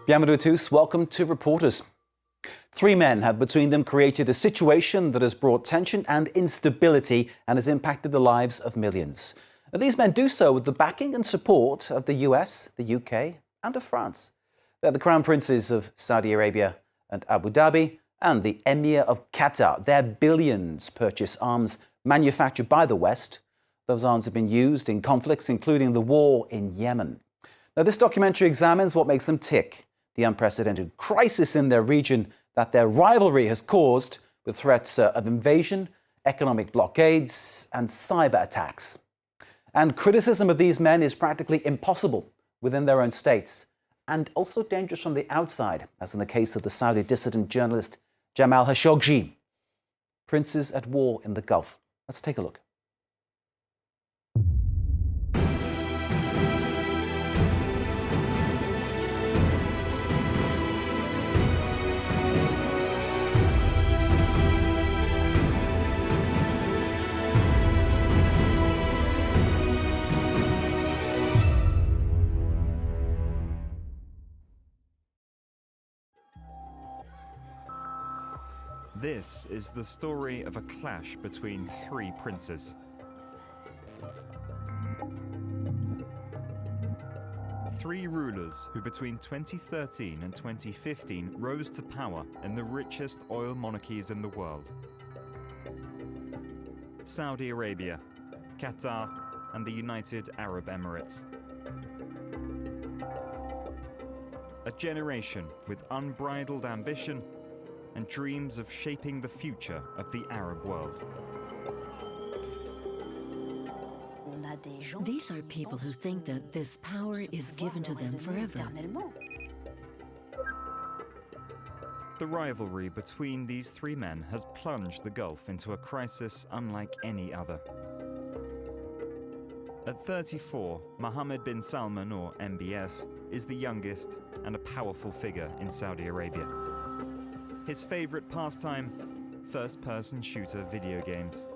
Bienvenue à tous, welcome to Reporters. Three men have between them created a situation that has brought tension and instability and has impacted the lives of millions. And these men do so with the backing and support of the US, the UK and of France. They're the Crown Princes of Saudi Arabia and Abu Dhabi and the Emir of Qatar. Their billions purchase arms manufactured by the West. Those arms have been used in conflicts including the war in Yemen. Now, this documentary examines what makes them tick, the unprecedented crisis in their region that their rivalry has caused with threats of invasion, economic blockades and cyber attacks. And criticism of these men is practically impossible within their own states and also dangerous from the outside, as in the case of the Saudi dissident journalist Jamal Khashoggi. Princes at war in the Gulf. Let's take a look. This is the story of a clash between three princes. Three rulers who between 2013 and 2015 rose to power in the richest oil monarchies in the world. Saudi Arabia, Qatar, and the United Arab Emirates. A generation with unbridled ambition and dreams of shaping the future of the Arab world. These are people who think that this power is given to them forever. The rivalry between these three men has plunged the Gulf into a crisis unlike any other. At 34, Mohammed bin Salman, or MBS, is the youngest and a powerful figure in Saudi Arabia. His favorite pastime, first-person shooter video games.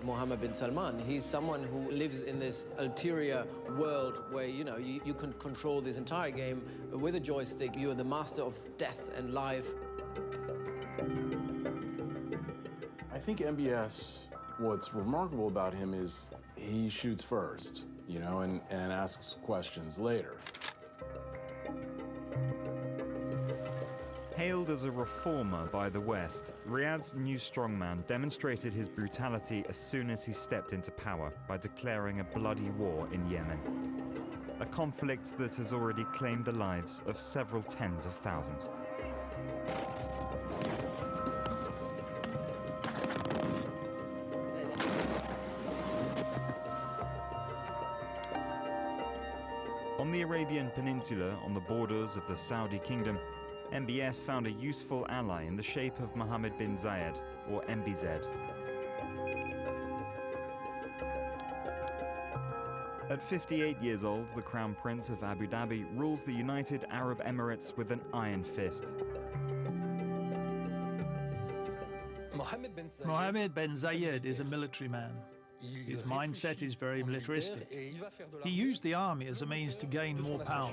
Mohammed bin Salman, he's someone who lives in this ulterior world where, you can control this entire game with a joystick. You are the master of death and life. I think MBS, what's remarkable about him is he shoots first, and asks questions later. Hailed as a reformer by the West, Riyadh's new strongman demonstrated his brutality as soon as he stepped into power by declaring a bloody war in Yemen. A conflict that has already claimed the lives of several tens of thousands. On the Arabian Peninsula, on the borders of the Saudi Kingdom, MBS found a useful ally in the shape of Mohammed bin Zayed, or MBZ. At 58 years old, the Crown Prince of Abu Dhabi rules the United Arab Emirates with an iron fist. Mohammed bin Zayed is a military man. His mindset is very militaristic. He used the army as a means to gain more power.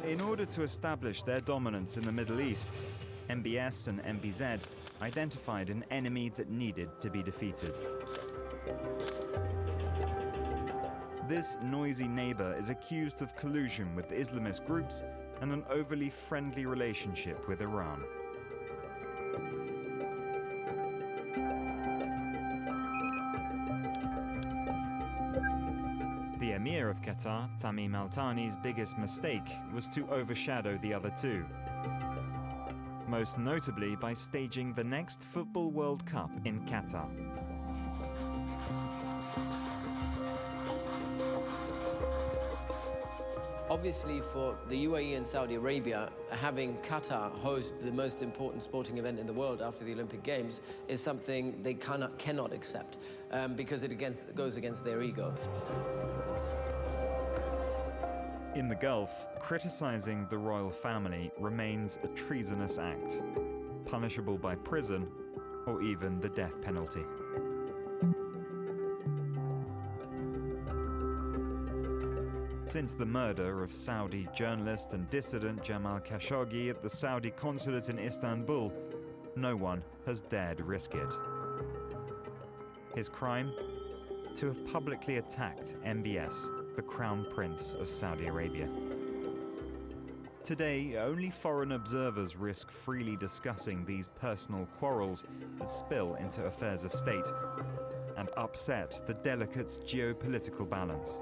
In order to establish their dominance in the Middle East, MBS and MBZ identified an enemy that needed to be defeated. This noisy neighbor is accused of collusion with Islamist groups and an overly friendly relationship with Iran. The Emir of Qatar, Tamim Al Thani's biggest mistake was to overshadow the other two. Most notably by staging the next Football World Cup in Qatar. Obviously, for the UAE and Saudi Arabia, having Qatar host the most important sporting event in the world after the Olympic Games is something they cannot accept because it goes against their ego. In the Gulf, criticizing the royal family remains a treasonous act, punishable by prison or even the death penalty. Since the murder of Saudi journalist and dissident Jamal Khashoggi at the Saudi consulate in Istanbul, no one has dared risk it. His crime? To have publicly attacked MBS, the Crown Prince of Saudi Arabia. Today, only foreign observers risk freely discussing these personal quarrels that spill into affairs of state and upset the delicate geopolitical balance.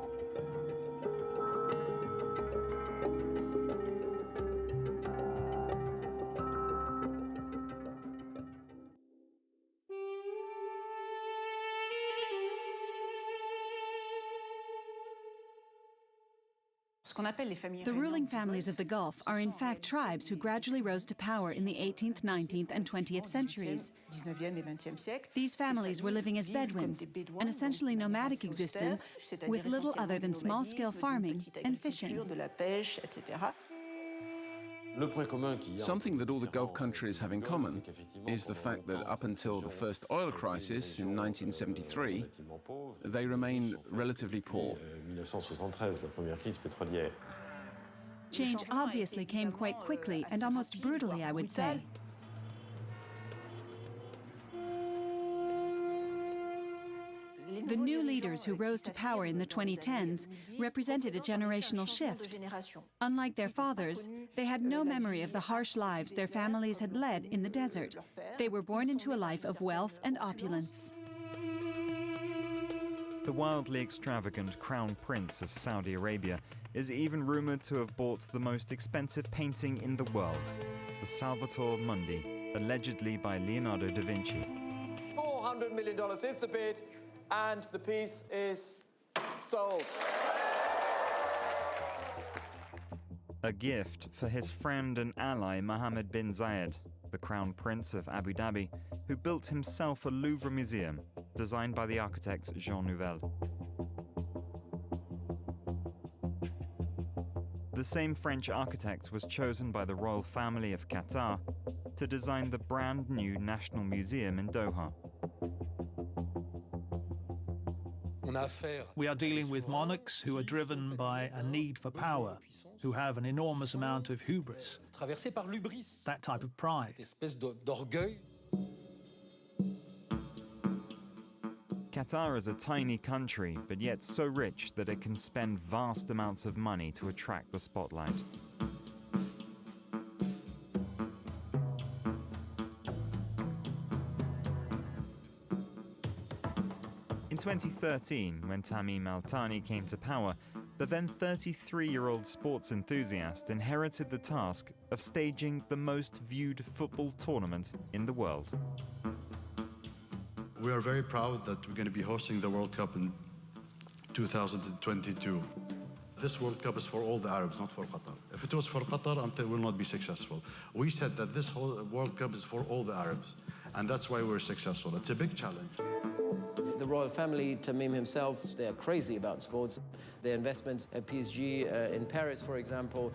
The ruling families of the Gulf are in fact tribes who gradually rose to power in the 18th, 19th and 20th centuries. These families were living as Bedouins, an essentially nomadic existence with little other than small-scale farming and fishing. Something that all the Gulf countries have in common is the fact that up until the first oil crisis in 1973, they remained relatively poor. Change obviously came quite quickly and almost brutally, I would say. The new leaders who rose to power in the 2010s represented a generational shift. Unlike their fathers, they had no memory of the harsh lives their families had led in the desert. They were born into a life of wealth and opulence. The wildly extravagant Crown Prince of Saudi Arabia is even rumored to have bought the most expensive painting in the world, the Salvator Mundi, allegedly by Leonardo da Vinci. $400 million is the bid, and the piece is sold. A gift for his friend and ally Mohammed bin Zayed, the Crown Prince of Abu Dhabi, who built himself a Louvre museum, designed by the architect Jean Nouvel. The same French architect was chosen by the royal family of Qatar to design the brand new National Museum in Doha. We are dealing with monarchs who are driven by a need for power, who have an enormous amount of hubris, that type of pride. Qatar is a tiny country, but yet so rich that it can spend vast amounts of money to attract the spotlight. In 2013, when Tamim Al-Thani came to power, the then 33-year-old sports enthusiast inherited the task of staging the most viewed football tournament in the world. We are very proud that we're going to be hosting the World Cup in 2022. This World Cup is for all the Arabs, not for Qatar. If it was for Qatar, it will not be successful. We said that this whole World Cup is for all the Arabs, and that's why we're successful. It's a big challenge. The royal family, Tamim himself, they are crazy about sports. Their investment at PSG in Paris, for example,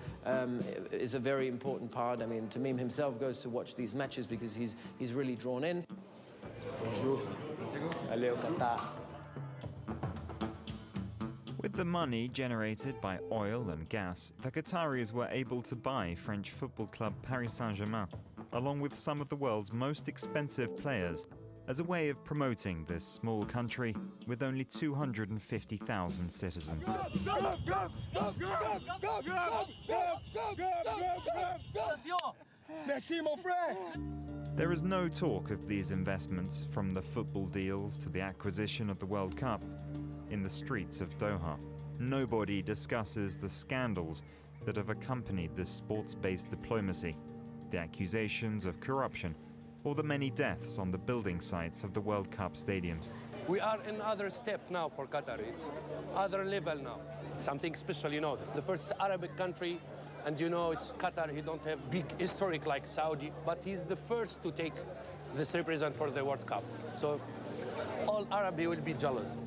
is a very important part. I mean, Tamim himself goes to watch these matches because he's really drawn in. Bonjour. Allez au Qatar. With the money generated by oil and gas, the Qataris were able to buy French football club Paris Saint-Germain, along with some of the world's most expensive players, as a way of promoting this small country with only 250,000 citizens. There is no talk of these investments, from the football deals to the acquisition of the World Cup, in the streets of Doha. Nobody discusses the scandals that have accompanied this sports-based diplomacy, the accusations of corruption, or the many deaths on the building sites of the World Cup stadiums. We are in another step now for Qatar. It's other level now. Something special, you know. The first Arabic country, and you know, it's Qatar. He don't have big historic like Saudi, but he's the first to take this represent for the World Cup. So all Arabi will be jealous.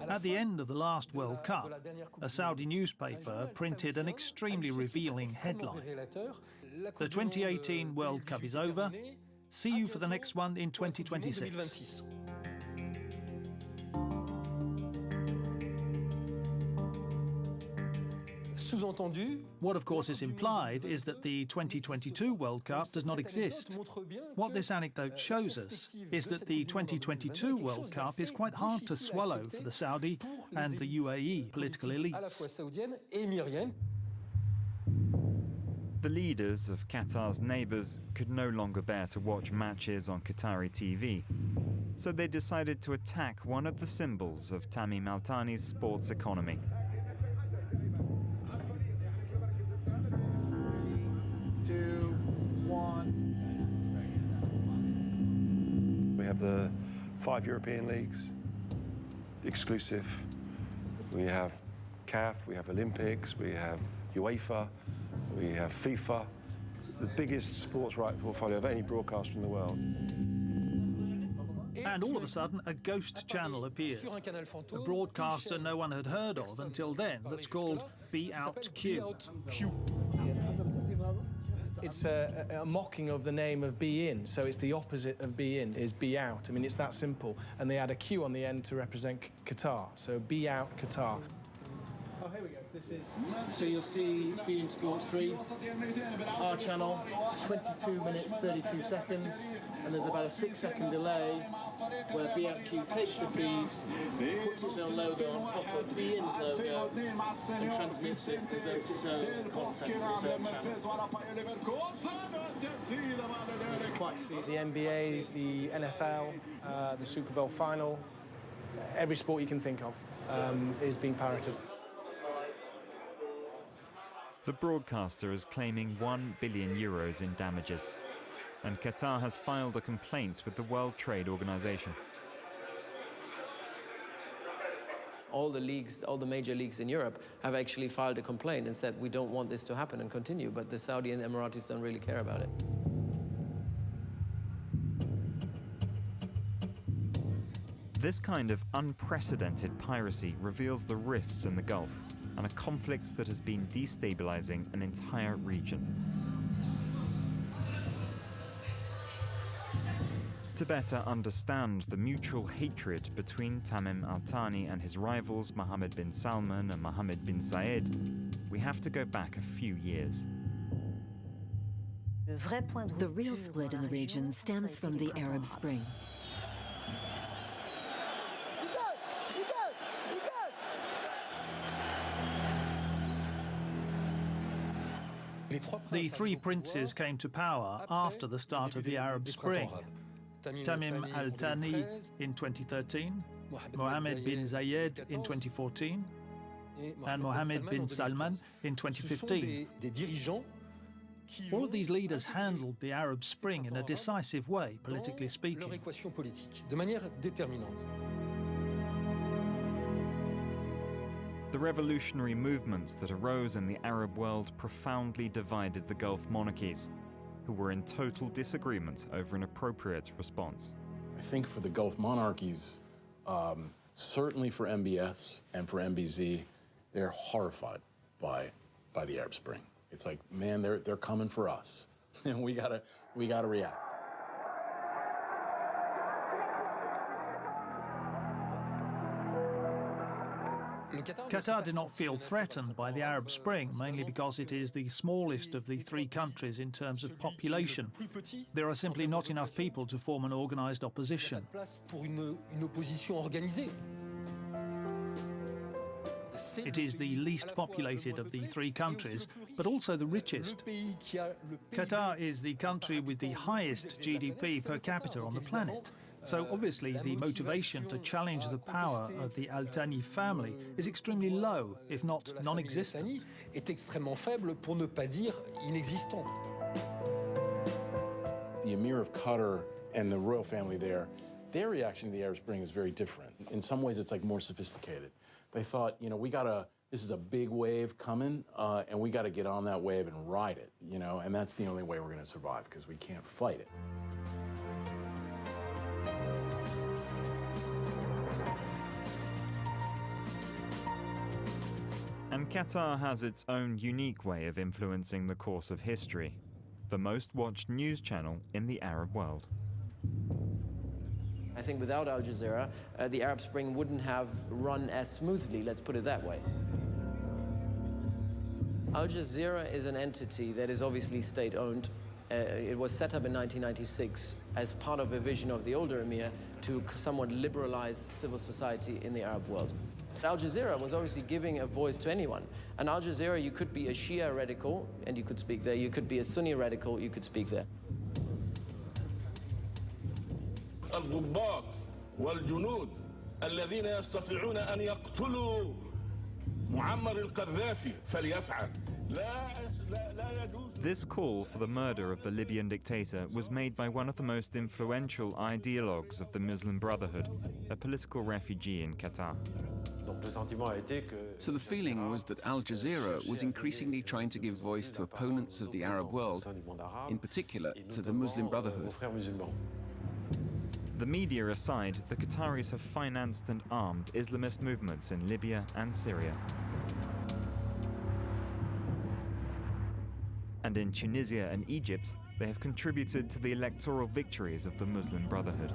At the end of the last World Cup, a Saudi newspaper printed an extremely revealing headline. The 2018 World Cup is over. See you for the next one in 2026. What, of course, is implied is that the 2022 World Cup does not exist. What this anecdote shows us is that the 2022 World Cup is quite hard to swallow for the Saudi and the UAE political elites. The leaders of Qatar's neighbours could no longer bear to watch matches on Qatari TV, so they decided to attack one of the symbols of Tamim Al Thani's sports economy. We have the 5 European leagues, exclusive. We have CAF, we have Olympics, we have UEFA, we have FIFA, the biggest sports rights portfolio of any broadcaster in the world. And all of a sudden, a ghost channel appeared. A broadcaster no one had heard of until then that's called Be Out Q. It's a mocking of the name of Be In, so it's the opposite of Be In, is Be Out. I mean, it's that simple. And they add a Q on the end to represent Qatar, so Be Out Qatar. Oh, here we go. So you'll see Be In Sports 3, our channel, 22 minutes, 32 seconds, and there's about a 6-second delay where Be Out Q takes the feed, puts its own logo on top of Be In's logo, and transmits it as though it's its own content, its own channel. You can quite see the NBA, the NFL, the Super Bowl final, every sport you can think of is being parroted. The broadcaster is claiming €1 billion in damages, and Qatar has filed a complaint with the World Trade Organization. All the leagues, all the major leagues in Europe have actually filed a complaint and said we don't want this to happen and continue, but the Saudi and Emiratis don't really care about it. This kind of unprecedented piracy reveals the rifts in the Gulf and a conflict that has been destabilizing an entire region. To better understand the mutual hatred between Tamim Al Thani and his rivals Mohammed bin Salman and Mohammed bin Zayed, we have to go back a few years. The real split in the region stems from the Arab Spring. The 3 princes came to power after the start of the Arab Spring. Tamim Al Thani in 2013, Mohammed bin Zayed in 2014, and Mohammed bin Salman in 2015. All of these leaders handled the Arab Spring in a decisive way, politically speaking. The revolutionary movements that arose in the Arab world profoundly divided the Gulf monarchies, who were in total disagreement over an appropriate response. I think for the Gulf monarchies, certainly for MBS and for MBZ, they're horrified by the Arab Spring. It's like, man, they're coming for us, and we gotta react. Qatar did not feel threatened by the Arab Spring, mainly because it is the smallest of the 3 countries in terms of population. There are simply not enough people to form an organised opposition. It is the least populated of the 3 countries, but also the richest. Qatar is the country with the highest GDP per capita on the planet. So obviously the motivation to challenge the power of the Al Thani family is extremely low, if not non-existent. The Emir of Qatar and the royal family there, their reaction to the Arab Spring is very different. In some ways, it's like more sophisticated. They thought, you know, this is a big wave coming, and we gotta get on that wave and ride it, you know, and that's the only way we're gonna survive, because we can't fight it. And Qatar has its own unique way of influencing the course of history. the most watched news channel in the Arab world. I think without Al Jazeera, the Arab Spring wouldn't have run as smoothly, let's put it that way. Al Jazeera is an entity that is obviously state-owned. It was set up in 1996 as part of a vision of the older emir to somewhat liberalize civil society in the Arab world. Al Jazeera was obviously giving a voice to anyone. And Al Jazeera, you could be a Shia radical, and you could speak there. You could be a Sunni radical, you could speak there. الضباط والجنود الذين يستطيعون أن يقتلوا معمر القذافي فليفعل. This call for the murder of the Libyan dictator was made by one of the most influential ideologues of the Muslim Brotherhood, a political refugee in Qatar. So the feeling was that Al Jazeera was increasingly trying to give voice to opponents of the Arab world, in particular to the Muslim Brotherhood. The media aside, the Qataris have financed and armed Islamist movements in Libya and Syria. And in Tunisia and Egypt, they have contributed to the electoral victories of the Muslim Brotherhood.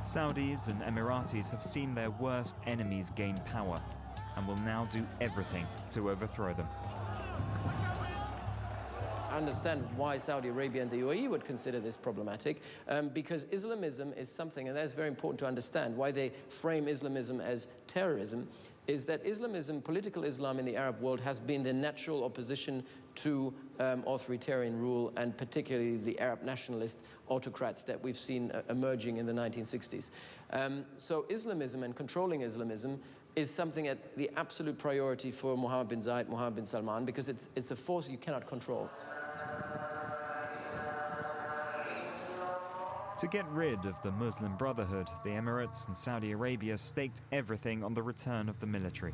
Saudis and Emiratis have seen their worst enemies gain power and will now do everything to overthrow them. I understand why Saudi Arabia and the UAE would consider this problematic, because Islamism is something, and that's very important to understand, why they frame Islamism as terrorism, is that Islamism, political Islam in the Arab world, has been the natural opposition to authoritarian rule, and particularly the Arab nationalist autocrats that we've seen emerging in the 1960s. So Islamism and controlling Islamism is something at the absolute priority for Mohammed bin Zayed, Mohammed bin Salman, because it's a force you cannot control. To get rid of the Muslim Brotherhood, the Emirates and Saudi Arabia staked everything on the return of the military.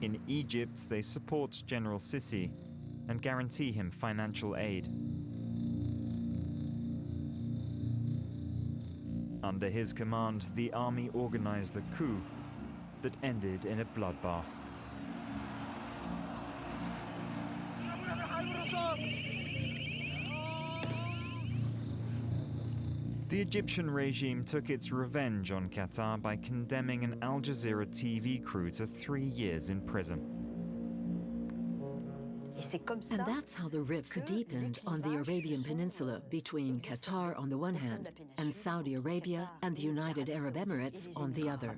In Egypt, they support General Sisi and guarantee him financial aid. Under his command, the army organized a coup that ended in a bloodbath. The Egyptian regime took its revenge on Qatar by condemning an Al Jazeera TV crew to 3 years in prison. And that's how the rifts deepened on the Arabian Peninsula between Qatar on the one hand and Saudi Arabia and the United Arab Emirates on the other.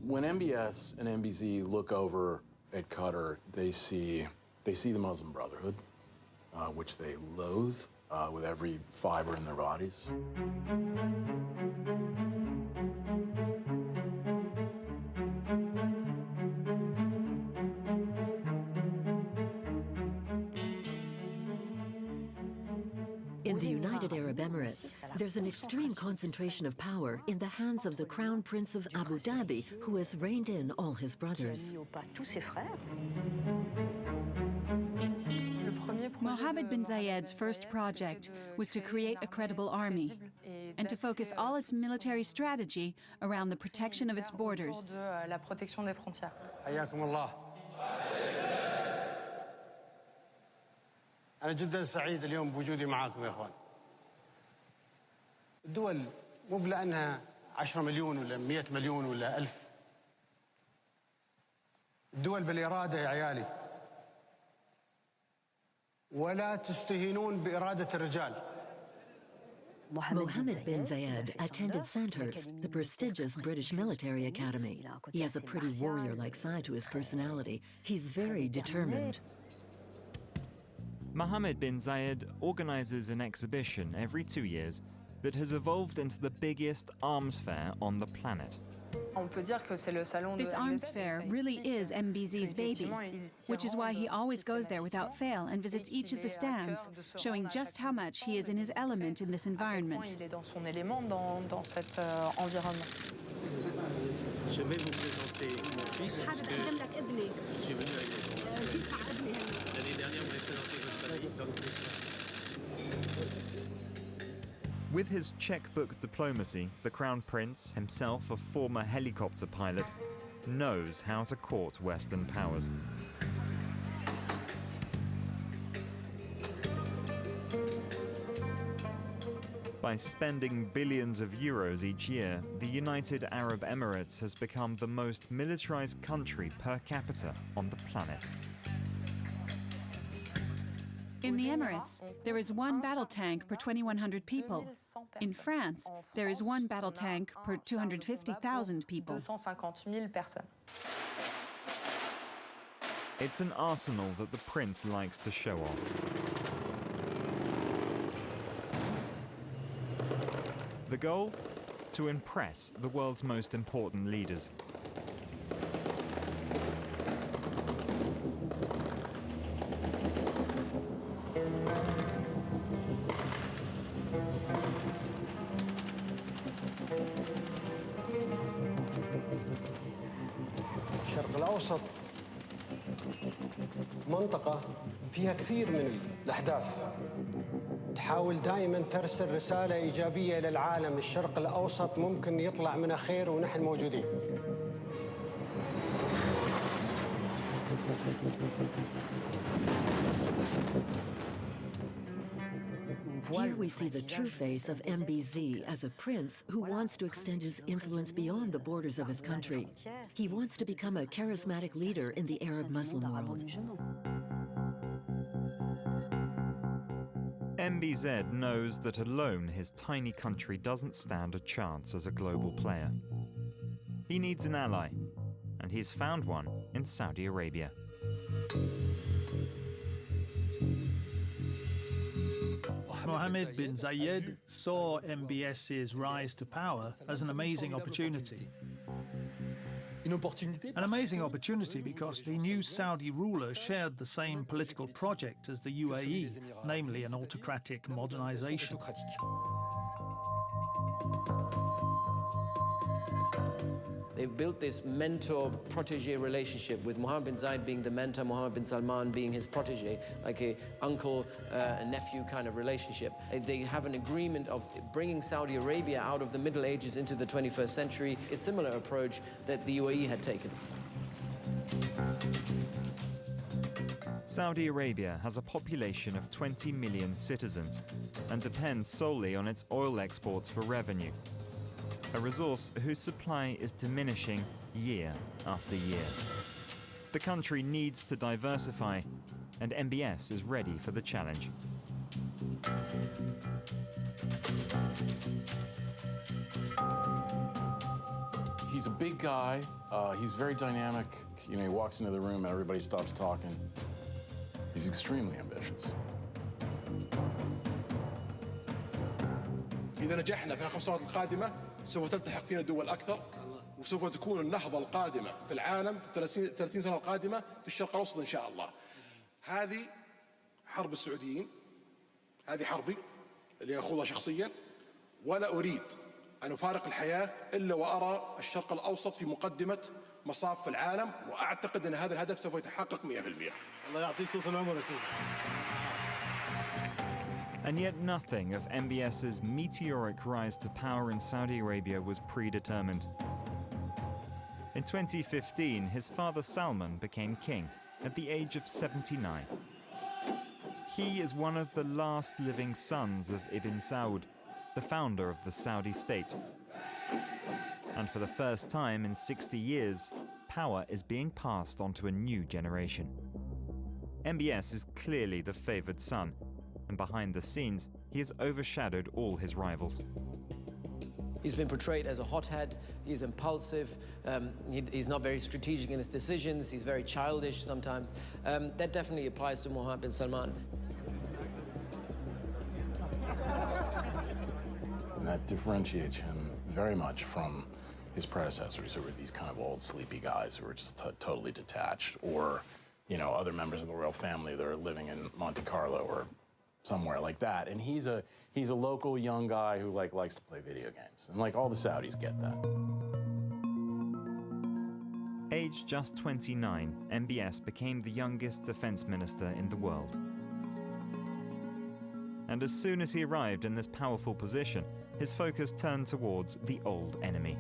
When MBS and MBZ look over at Qatar, they see the Muslim Brotherhood, which they loathe with every fiber in their bodies. In the United Arab Emirates, there's an extreme concentration of power in the hands of the Crown Prince of Abu Dhabi, who has reined in all his brothers. Mohammed bin Zayed's first project was to create a credible army and to focus all its military strategy around the protection of its borders. أنا جدا سعيد اليوم بوجودي معاكم يا إخوان. الدول مو بلأنها 10 مليون ولا 100 مليون ولا 1000. الدول بالإرادة يا عيالي. ولا تستهينون بإرادة الرجال. Mohammed bin Zayed attended Sandhurst, the prestigious British military academy. He has a pretty warrior-like side to his personality. He's very determined. Mohammed bin Zayed organizes an exhibition every 2 years that has evolved into the biggest arms fair on the planet. This arms fair really is MBZ's baby, which is why he always goes there without fail and visits each of the stands, showing just how much he is in his element in this environment. Je vais vous présenter mon fils parce que j'ai venu avec mon fils. L'année dernière, on m'a présenté votre With his checkbook diplomacy, the Crown Prince, himself a former helicopter pilot, knows how to court Western powers. By spending billions of euros each year, the United Arab Emirates has become the most militarized country per capita on the planet. In the Emirates, there is one battle tank per 2,100 people. In France, there is one battle tank per 250,000 people. It's an arsenal that the prince likes to show off. The goal? To impress the world's most important leaders. الشرق الأوسط منطقة فيها كثير من الأحداث تحاول دائما ترسل رسالة إيجابية للعالم. الشرق الأوسط ممكن يطلع منها خير ونحن موجودين. Here we see the true face of MBZ as a prince who wants to extend his influence beyond the borders of his country. He wants to become a charismatic leader in the Arab Muslim world. MBZ knows that alone his tiny country doesn't stand a chance as a global player. He needs an ally, and he's found one in Saudi Arabia. Mohammed bin Zayed saw MBS's rise to power as an amazing opportunity. An amazing opportunity because the new Saudi ruler shared the same political project as the UAE, namely an autocratic modernization. They built this mentor-protege relationship with Mohammed bin Zayed being the mentor, Mohammed bin Salman being his protege, like a uncle and nephew kind of relationship. They have an agreement of bringing Saudi Arabia out of the Middle Ages into the 21st century, a similar approach that the UAE had taken. Saudi Arabia has a population of 20 million citizens and depends solely on its oil exports for revenue. A resource whose supply is diminishing year after year. The country needs to diversify, and MBS is ready for the challenge. He's a big guy. He's very dynamic. You know, he walks into the room and everybody stops talking. He's extremely ambitious. إذا نجحنا في 5 سنوات القادمة سوف تلتحق فينا دول أكثر وسوف تكون النهضة القادمة في العالم في 30 سنة القادمة في الشرق الأوسط إن شاء الله. هذه حرب السعوديين، هذه حربي اللي أخوضها شخصيا، ولا أريد أن أفارق الحياة إلا وأرى الشرق الأوسط في مقدمة مصاف العالم، وأعتقد أن هذا الهدف سوف يتحقق 100%. الله يعطيك طول العمر يا سيدي. And yet nothing of MBS's meteoric rise to power in Saudi Arabia was predetermined. In 2015, his father Salman became king at the age of 79. He is one of the last living sons of Ibn Saud, the founder of the Saudi state. And for the first time in 60 years, power is being passed on to a new generation. MBS is clearly the favored son, and behind the scenes, he has overshadowed all his rivals. He's been portrayed as a hothead, he's impulsive, he's not very strategic in his decisions, he's very childish sometimes. That definitely applies to Mohammed bin Salman. And that differentiates him very much from his predecessors, who were these kind of old sleepy guys who were just totally detached, or, you know, other members of the royal family that are living in Monte Carlo or somewhere like that. And he's a local young guy who likes to play video games, and all the Saudis get that. Aged just 29, MBS became the youngest defense minister in the world. And as soon as he arrived in this powerful position, his focus turned towards the old enemy.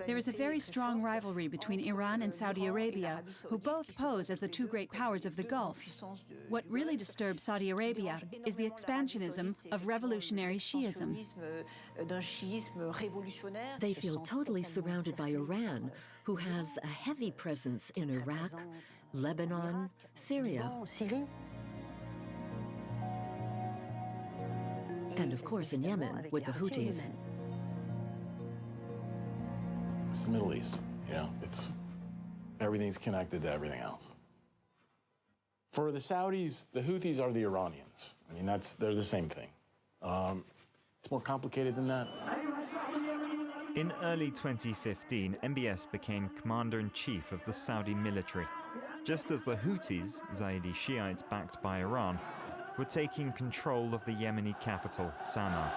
There is a very strong rivalry between Iran and Saudi Arabia, who both pose as the two great powers of the Gulf. What really disturbs Saudi Arabia is the expansionism of revolutionary Shiism. They feel totally surrounded by Iran, who has a heavy presence in Iraq, Lebanon, Syria, and of course in Yemen with the Houthis. It's the Middle East, you know, everything's connected to everything else. For the Saudis, the Houthis are the Iranians. I mean, they're the same thing. It's more complicated than that. In early 2015, MBS became commander-in-chief of the Saudi military, just as the Houthis, Zaidi Shiites backed by Iran, were taking control of the Yemeni capital, Sana'a.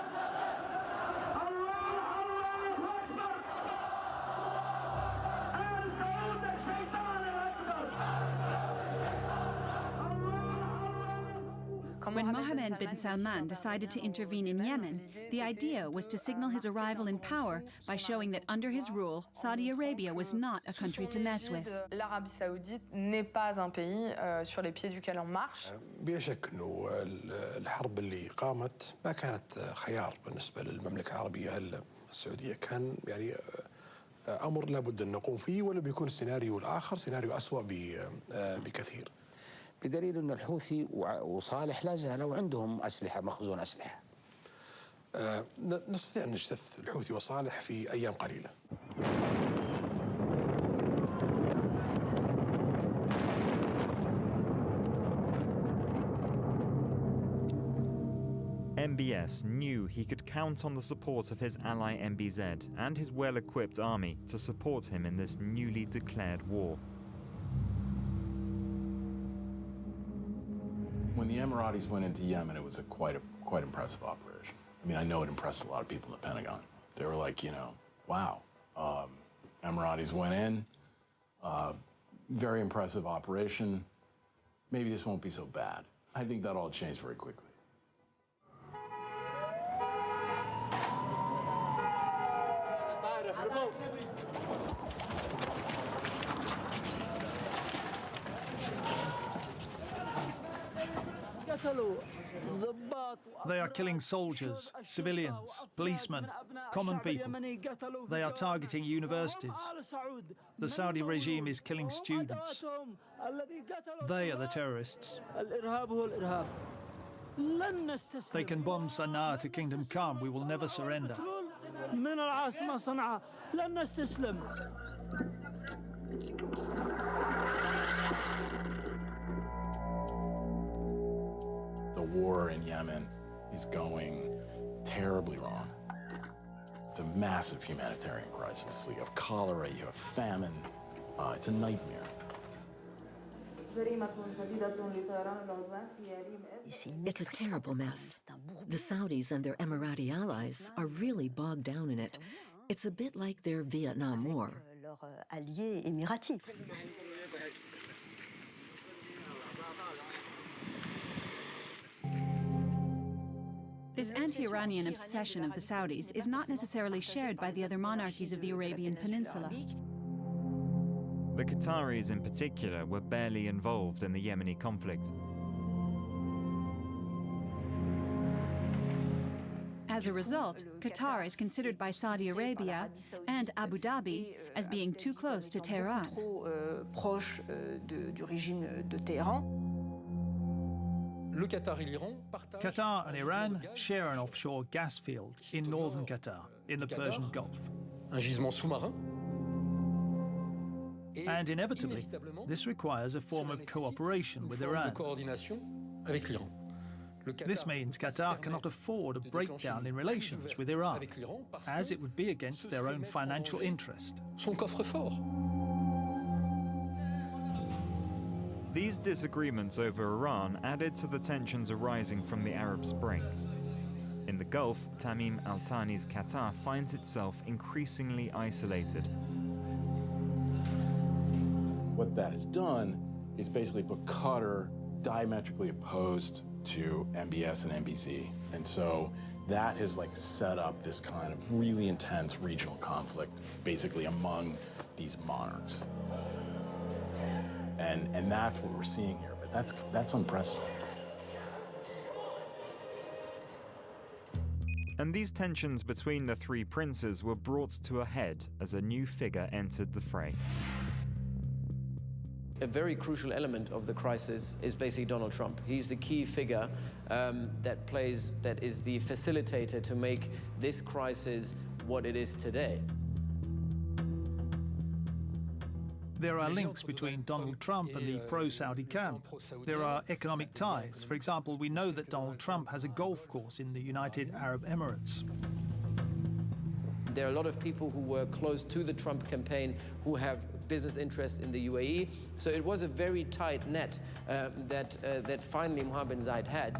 When Mohammed bin Salman decided to intervene in Yemen, the idea was to signal his arrival in power by showing that under his rule, Saudi Arabia was not a country to mess with. L'Arabie Saoudite n'est pas un pays sur les pieds duquel on marche. بلا شك انه الحرب اللي قامت ما كانت خيار بالنسبه للمملكه العربيه السعوديه، كان يعني امر لابد ان نقوم فيه، ولا بيكون السيناريو الاخر سيناريو اسوء بكثير. بدليل أن الحوثي وصالح لا زالوا عندهم أسلحة، مخزون أسلحة. نستطيع أن نجتث الحوثي وصالح في أيام قليلة. MBS knew he could count on the support of his ally MBZ and his well-equipped army to support him in this newly declared war. When the Emiratis went into Yemen, it was a quite impressive operation. I mean, I know it impressed a lot of people in the Pentagon. They were like, you know, wow, Emiratis went in, very impressive operation. Maybe this won't be so bad. I think that all changed very quickly. They are killing soldiers, civilians, policemen, common people. They are targeting universities. The Saudi regime is killing students. They are the terrorists. They can bomb Sana'a to Kingdom Come. We will never surrender. The war in Yemen is going terribly wrong. It's a massive humanitarian crisis. You have cholera, you have famine. It's a nightmare. It's a terrible mess. The Saudis and their Emirati allies are really bogged down in it. It's a bit like their Vietnam War. This anti-Iranian obsession of the Saudis is not necessarily shared by the other monarchies of the Arabian Peninsula. The Qataris in particular were barely involved in the Yemeni conflict. As a result, Qatar is considered by Saudi Arabia and Abu Dhabi as being too close to Tehran. Qatar and Iran share an offshore gas field in northern Qatar, in the Persian Gulf. And inevitably, this requires a form of cooperation with Iran. This means Qatar cannot afford a breakdown in relations with Iran, as it would be against their own financial interest. These disagreements over Iran added to the tensions arising from the Arab Spring. In the Gulf, Tamim al-Thani's Qatar finds itself increasingly isolated. what that has done is basically put Qatar diametrically opposed to MBS and MBZ. And so that has like set up this kind of really intense regional conflict, basically among these monarchs. And that's what we're seeing here, but that's unprecedented. And these tensions between the three princes were brought to a head as a new figure entered the fray. A very crucial element of the crisis is basically Donald Trump. He's the key figure that is the facilitator to make this crisis what it is today. There are links between Donald Trump and the pro-Saudi camp. There are economic ties. For example, we know that Donald Trump has a golf course in the United Arab Emirates. There are a lot of people who were close to the Trump campaign who have business interests in the UAE. So it was a very tight net that finally Mohammed bin Zayed had.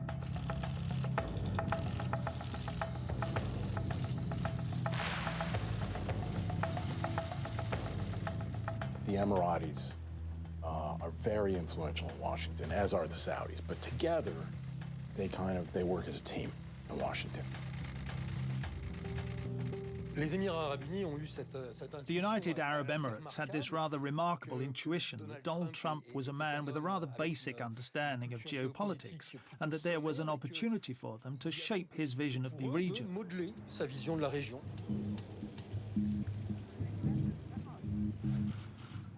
The Emiratis are very influential in Washington, as are the Saudis. But together, they work as a team in Washington. The United Arab Emirates had this rather remarkable intuition that Donald Trump was a man with a rather basic understanding of geopolitics, and that there was an opportunity for them to shape his vision of the region.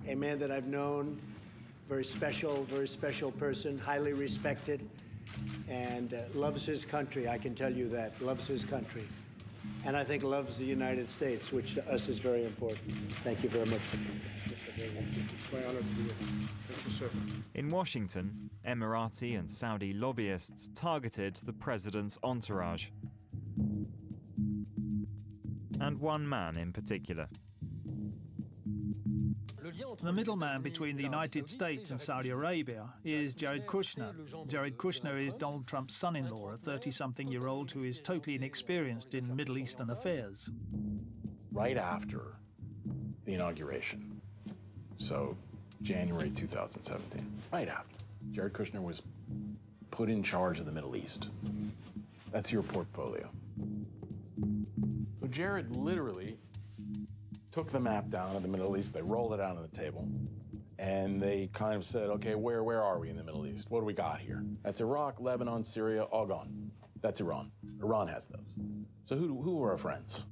A man that I've known, very special person, highly respected, and loves his country, I can tell you that, loves his country. And I think loves the United States, which to us is very important. Thank you very much. It's my honor to be here. Thank you, sir. In Washington, Emirati and Saudi lobbyists targeted the president's entourage. And one man in particular. The middleman between the United States and Saudi Arabia is Jared Kushner. Jared Kushner is Donald Trump's son-in-law, a 30-something-year-old who is totally inexperienced in Middle Eastern affairs. Right after the inauguration, so January 2017, right after, Jared Kushner was put in charge of the Middle East. That's your portfolio. So Jared literally took the map down of the Middle East, they rolled it out on the table, and they kind of said, okay, where are we in the Middle East? What do we got here? That's Iraq, Lebanon, Syria, all gone. That's Iran. Iran has those. So who are our friends?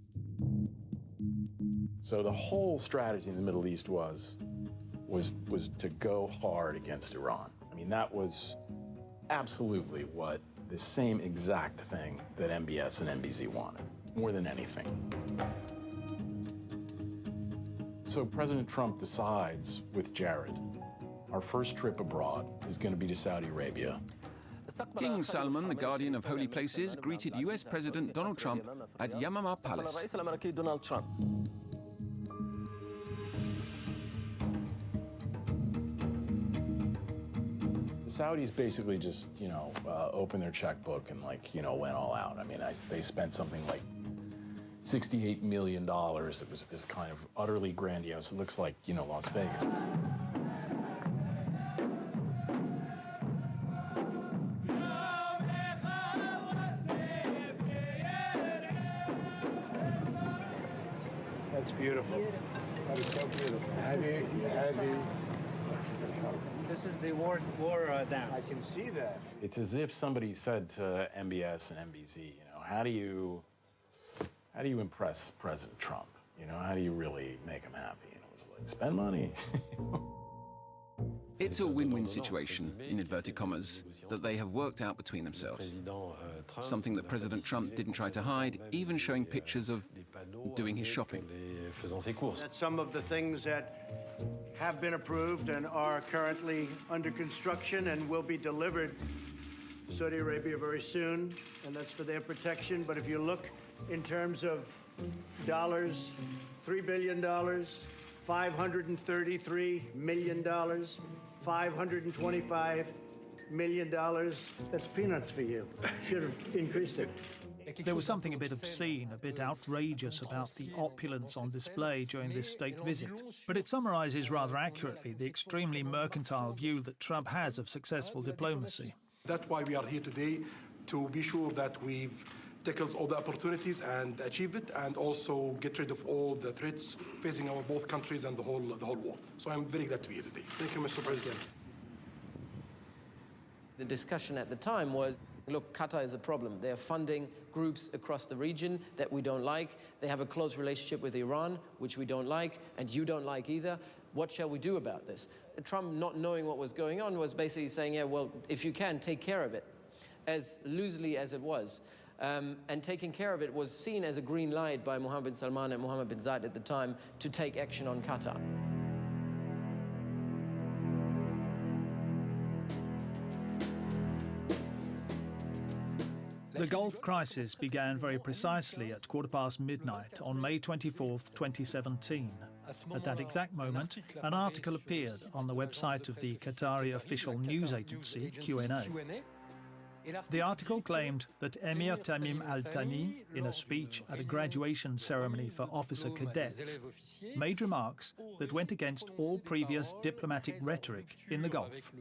So the whole strategy in the Middle East was to go hard against Iran. I mean, that was absolutely what the same exact thing that MBS and MBZ wanted, more than anything. So President Trump decides with Jared, our first trip abroad is going to be to Saudi Arabia. King Salman, the guardian of holy places, greeted US President Donald Trump at Yamama Palace. The Saudis basically just, opened their checkbook and went all out. I mean, they spent something like $68 million. It was this kind of utterly grandiose. It looks like, Las Vegas. That's beautiful. That is so beautiful. Heavy. This is the war dance. I can see that. It's as if somebody said to MBS and MBZ, how do you impress President Trump? How do you really make him happy? It's like, spend money. It's a win-win situation, in inverted commas, that they have worked out between themselves. Something that President Trump didn't try to hide, even showing pictures of doing his shopping. That some of the things that have been approved and are currently under construction and will be delivered to Saudi Arabia very soon, and that's for their protection. But if you look in terms of dollars, $3 billion, $533 million, $525 million, that's peanuts for you. Should have increased it. There was something a bit obscene, a bit outrageous about the opulence on display during this state visit. But it summarises rather accurately the extremely mercantile view that Trump has of successful diplomacy. That's why we are here today, to be sure that we've tackled all the opportunities and achieve it, and also get rid of all the threats facing our both countries and the whole world. So I'm very glad to be here today. Thank you, Mr. President. The discussion at the time was, look, Qatar is a problem. They're funding groups across the region that we don't like. They have a close relationship with Iran, which we don't like, and you don't like either. What shall we do about this? Trump, not knowing what was going on, was basically saying, yeah, well, if you can, take care of it, as loosely as it was. And taking care of it was seen as a green light by Mohammed bin Salman and Mohammed bin Zayed at the time to take action on Qatar. The Gulf crisis began very precisely at midnight on May 24th, 2017. At that exact moment, an article appeared on the website of the Qatari official news agency, QNA. The article claimed that Emir Tamim Al Thani, in a speech at a graduation ceremony for officer cadets, made remarks that went against all previous diplomatic rhetoric in the Gulf.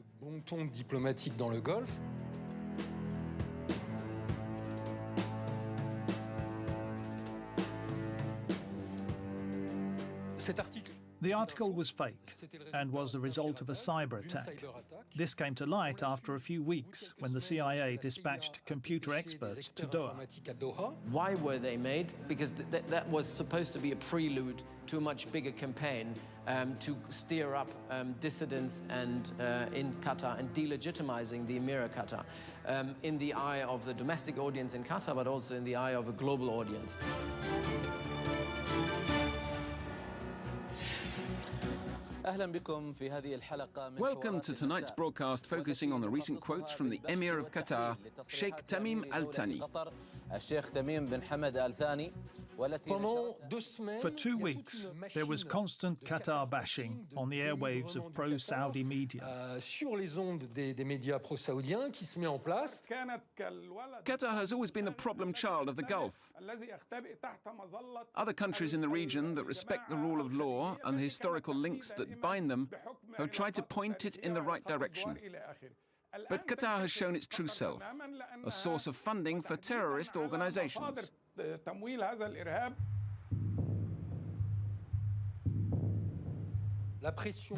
The article was fake and was the result of a cyber attack. This came to light after a few weeks when the CIA dispatched computer experts to Doha. Why were they made? Because that was supposed to be a prelude to a much bigger campaign to steer up dissidents and in Qatar and delegitimizing the Emir of Qatar in the eye of the domestic audience in Qatar, but also in the eye of a global audience. Welcome to tonight's broadcast focusing on the recent quotes from the Emir of Qatar, Sheikh Tamim Al Thani. For 2 weeks, there was constant Qatar bashing on the airwaves of pro-Saudi media. Qatar has always been the problem child of the Gulf. Other countries in the region that respect the rule of law and the historical links that bind them have tried to point it in the right direction. But Qatar has shown its true self, a source of funding for terrorist organizations. The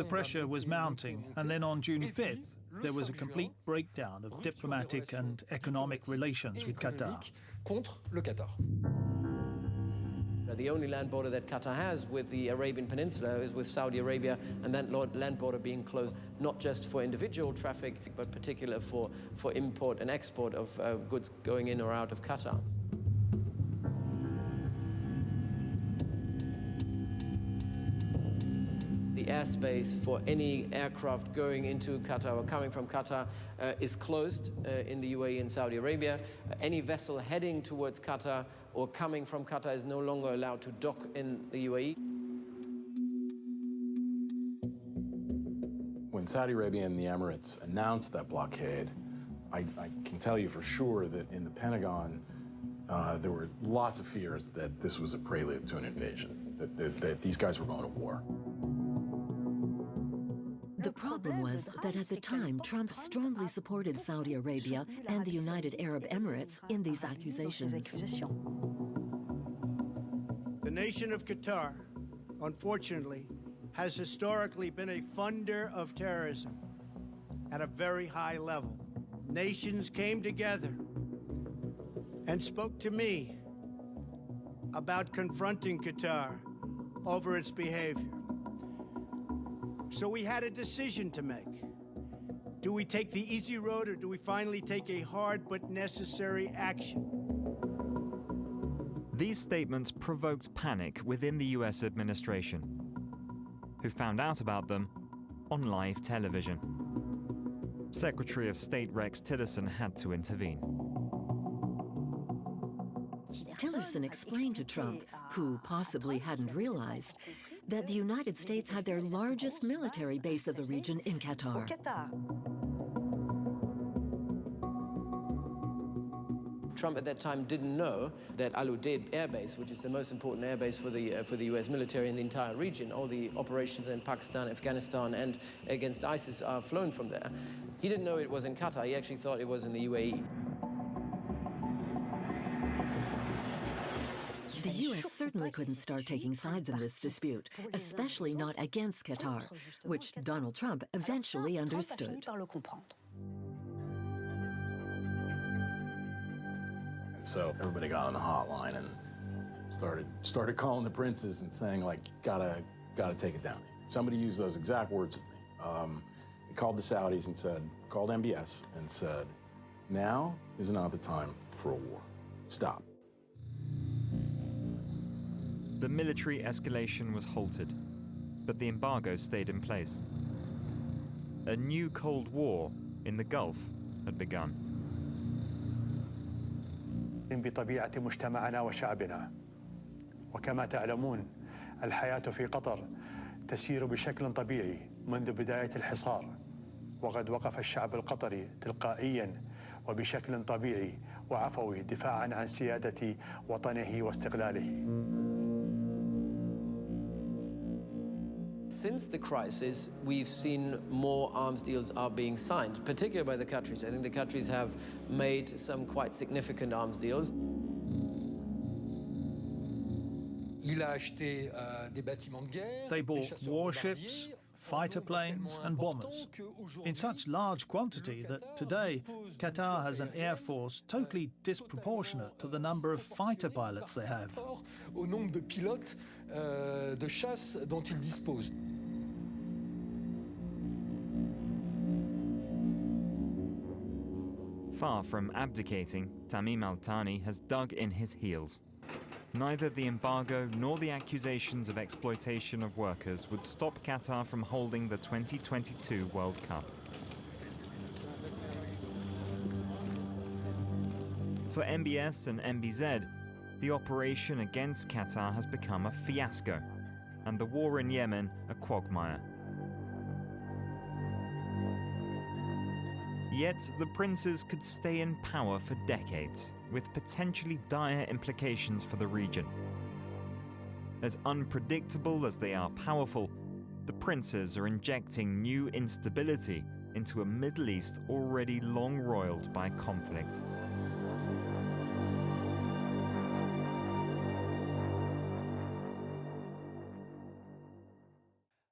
pressure was mounting, and then on June 5th, there was a complete breakdown of diplomatic and economic relations with Qatar. The only land border that Qatar has with the Arabian Peninsula is with Saudi Arabia, and that land border being closed not just for individual traffic, but particularly for import and export of goods going in or out of Qatar. The airspace for any aircraft going into Qatar or coming from Qatar is closed in the UAE and Saudi Arabia. Any vessel heading towards Qatar or coming from Qatar is no longer allowed to dock in the UAE. When Saudi Arabia and the Emirates announced that blockade, I can tell you for sure that in the Pentagon, there were lots of fears that this was a prelude to an invasion, that these guys were going to war. The problem was that at the time, Trump strongly supported Saudi Arabia and the United Arab Emirates in these accusations. The nation of Qatar, unfortunately, has historically been a funder of terrorism at a very high level. Nations came together and spoke to me about confronting Qatar over its behavior. So we had a decision to make. Do we take the easy road, or do we finally take a hard but necessary action? These statements provoked panic within the US administration, who found out about them on live television. Secretary of State Rex Tillerson had to intervene. Tillerson explained to Trump, who possibly hadn't realized, that the United States had their largest military base of the region in Qatar. Trump at that time didn't know that Al Udeid Air Base, which is the most important air base for the US military in the entire region, all the operations in Pakistan, Afghanistan, and against ISIS are flown from there. He didn't know it was in Qatar. He actually thought it was in the UAE. The U.S. certainly couldn't start taking sides in this dispute, especially not against Qatar, which Donald Trump eventually understood. So everybody got on the hotline and started calling the princes and saying, like, gotta take it down. Somebody used those exact words with me. He called the Saudis and called MBS and said, now is not the time for a war. Stop. The military escalation was halted, but the embargo stayed in place. A new Cold War in the Gulf had begun. بطبيعة مجتمعنا وشعبنا وكما تعلمون الحياة في قطر تسير بشكل طبيعي منذ بداية الحصار وقد وقف الشعب القطري تلقائيا وبشكل طبيعي وعفوي دفاعا عن سيادة وطنه واستقلاله. Since the crisis, we've seen more arms deals are being signed, particularly by the countries. I think the countries have made some quite significant arms deals. They bought warships, fighter planes and bombers in such large quantity that today Qatar has an air force totally disproportionate to the number of fighter pilots they have. Au nombre de pilotes de chasse dont ils disposent. Far from abdicating, Tamim al-Thani has dug in his heels. Neither the embargo nor the accusations of exploitation of workers would stop Qatar from holding the 2022 World Cup. For MBS and MBZ, the operation against Qatar has become a fiasco, and the war in Yemen a quagmire. Yet the princes could stay in power for decades, with potentially dire implications for the region. As unpredictable as they are powerful, the princes are injecting new instability into a Middle East already long roiled by conflict.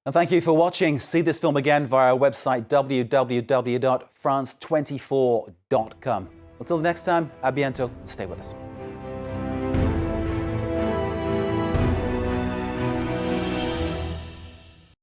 And thank you for watching. See this film again via our website www.france24.com. Until next time, a bientôt. Stay with us.